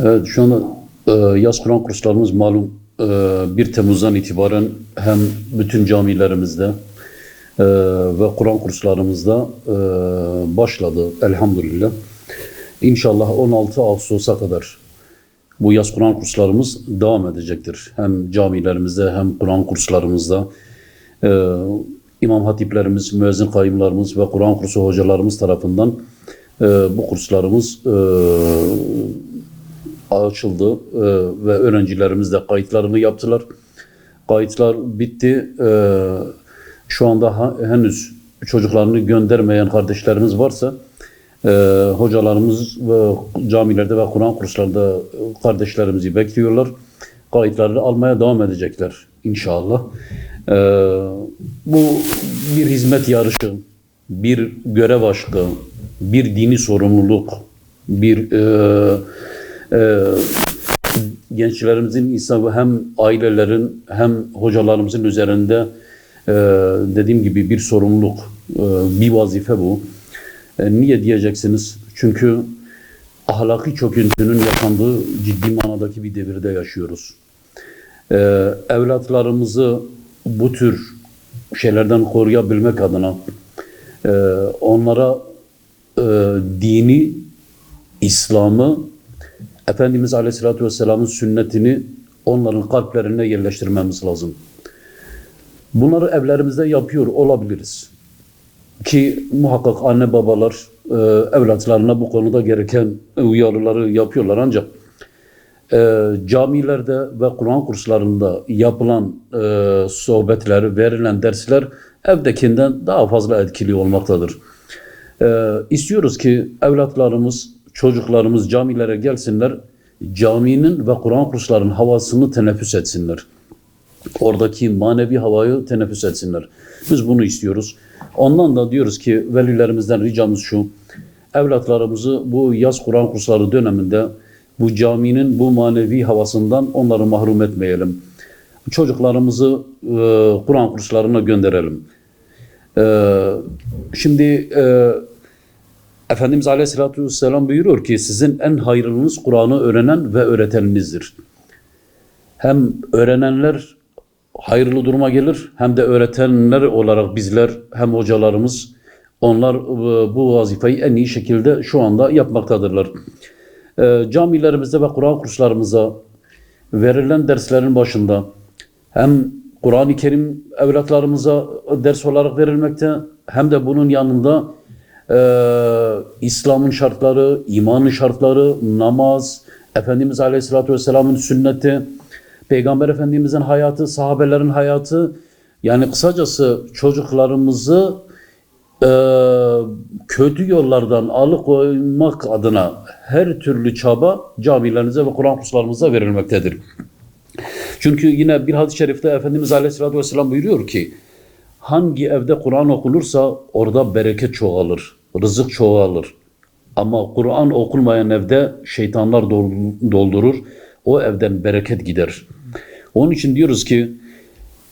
Evet, şu anda yaz Kur'an kurslarımız malum 1 Temmuz'dan itibaren hem bütün camilerimizde ve Kur'an kurslarımızda başladı elhamdülillah. İnşallah 16 Ağustos'a kadar bu yaz Kur'an kurslarımız devam edecektir. Hem camilerimizde hem Kur'an kurslarımızda İmam hatiplerimiz, müezzin kayyımlarımız ve Kur'an kursu hocalarımız tarafından bu kurslarımız açıldı ve öğrencilerimiz de kayıtlarını yaptılar. Kayıtlar bitti. Şu anda henüz çocuklarını göndermeyen kardeşlerimiz varsa hocalarımız ve camilerde ve Kur'an kurslarında kardeşlerimizi bekliyorlar. Kayıtlarını almaya devam edecekler inşallah. Bu bir hizmet yarışı, bir görev aşkı, bir dini sorumluluk, bir gençlerimizin hem ailelerin hem hocalarımızın üzerinde dediğim gibi bir sorumluluk, bir vazife bu. Niye diyeceksiniz? Çünkü ahlaki çöküntünün yaşandığı ciddi manadaki bir devirde yaşıyoruz. Evlatlarımızı bu tür şeylerden koruyabilmek adına onlara dini, İslam'ı, Efendimiz Aleyhisselatü Vesselam'ın sünnetini onların kalplerine yerleştirmemiz lazım. Bunları evlerimizde yapıyor olabiliriz. Ki muhakkak anne babalar evlatlarına bu konuda gereken uyarıları yapıyorlar, ancak camilerde ve Kur'an kurslarında yapılan sohbetler, verilen dersler evdekinden daha fazla etkili olmaktadır. İstiyoruz ki evlatlarımız, çocuklarımız camilere gelsinler, caminin ve Kur'an kurslarının havasını teneffüs etsinler. Oradaki manevi havayı teneffüs etsinler. Biz bunu istiyoruz. Ondan da diyoruz ki velilerimizden ricamız şu: evlatlarımızı bu yaz Kur'an kursları döneminde bu caminin bu manevi havasından onları mahrum etmeyelim. Çocuklarımızı Kur'an kurslarına gönderelim. Şimdi Efendimiz Aleyhisselatü Vesselam buyuruyor ki sizin en hayırlınız Kur'an'ı öğrenen ve öğreteninizdir. Hem öğrenenler hayırlı duruma gelir, hem de öğretenler olarak bizler, hem hocalarımız, onlar bu vazifeyi en iyi şekilde şu anda yapmaktadırlar. Camilerimizde ve Kur'an kurslarımıza verilen derslerin başında hem Kur'an-ı Kerim evlatlarımıza ders olarak verilmekte, hem de bunun yanında İslam'ın şartları, imanın şartları, namaz, Efendimiz Aleyhisselatü Vesselam'ın sünneti, Peygamber Efendimiz'in hayatı, sahabelerin hayatı, yani kısacası çocuklarımızı kötü yollardan alıkoymak adına her türlü çaba camilerimize ve Kur'an kurslarımıza verilmektedir. Çünkü yine bir hadis-i şerifte Efendimiz Aleyhisselatü Vesselam buyuruyor ki hangi evde Kur'an okunursa orada bereket çoğalır, rızık çoğalır. Ama Kur'an okunmayan evde şeytanlar doldurur, o evden bereket gider. Onun için diyoruz ki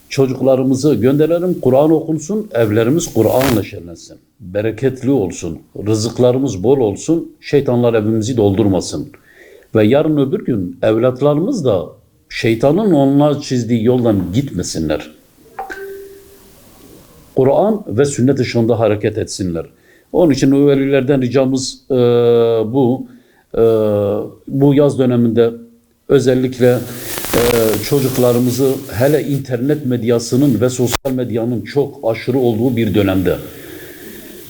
çocuklarımızı gönderelim, Kur'an okunsun, evlerimiz Kur'an'la şenlensin. Bereketli olsun, rızıklarımız bol olsun, şeytanlar evimizi doldurmasın. Ve yarın öbür gün evlatlarımız da şeytanın onlar çizdiği yoldan gitmesinler. Kur'an ve sünnet ışığında hareket etsinler. Onun için o velilerden ricamız bu. Bu yaz döneminde özellikle çocuklarımızı, hele internet medyasının ve sosyal medyanın çok aşırı olduğu bir dönemde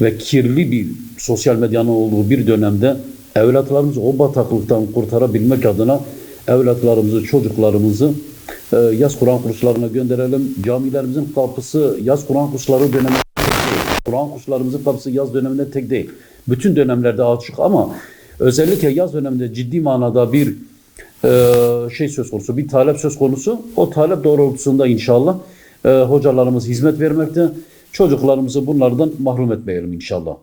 ve kirli bir sosyal medyanın olduğu bir dönemde evlatlarımızı o bataklıktan kurtarabilmek adına evlatlarımızı, çocuklarımızı yaz Kur'an kurslarına gönderelim. Camilerimizin kapısı yaz Kur'an kursları döneminde tek değil. Kur'an kurslarımızın kapısı yaz döneminde tek değil. Bütün dönemlerde açık, ama özellikle yaz döneminde ciddi manada bir söz konusu, bir talep söz konusu. O talep doğrultusunda inşallah hocalarımız hizmet vermekte. Çocuklarımızı bunlardan mahrum etmeyelim inşallah.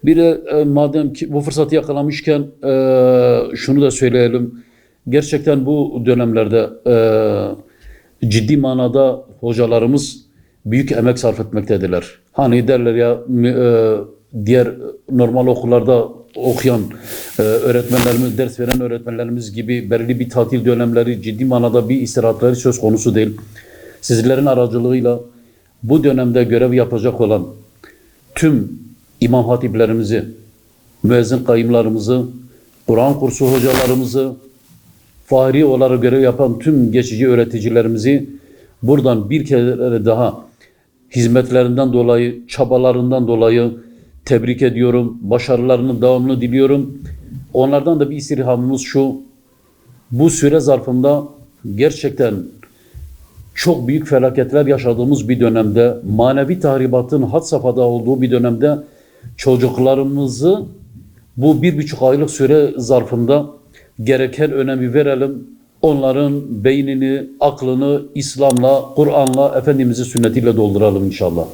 Bir de madem ki bu fırsatı yakalamışken şunu da söyleyelim. Gerçekten bu dönemlerde ciddi manada hocalarımız büyük emek sarf etmektedirler. Hani derler ya diğer normal okullarda okuyan öğretmenlerimiz, ders veren öğretmenlerimiz gibi belirli bir tatil dönemleri, ciddi manada bir istirahatları söz konusu değil. Sizlerin aracılığıyla bu dönemde görev yapacak olan tüm imam hatiplerimizi, müezzin kayımlarımızı, Kur'an kursu hocalarımızı, fahri olarak görev yapan tüm geçici öğreticilerimizi buradan bir kere daha hizmetlerinden dolayı, çabalarından dolayı tebrik ediyorum. Başarılarının devamını diliyorum. Onlardan da bir istirhamımız şu: bu süre zarfında gerçekten çok büyük felaketler yaşadığımız bir dönemde, manevi tahribatın had safhada olduğu bir dönemde çocuklarımızı bu 1,5 aylık süre zarfında gereken önemi verelim. Onların beynini, aklını İslam'la, Kur'an'la, Efendimiz'in sünnetiyle dolduralım inşallah.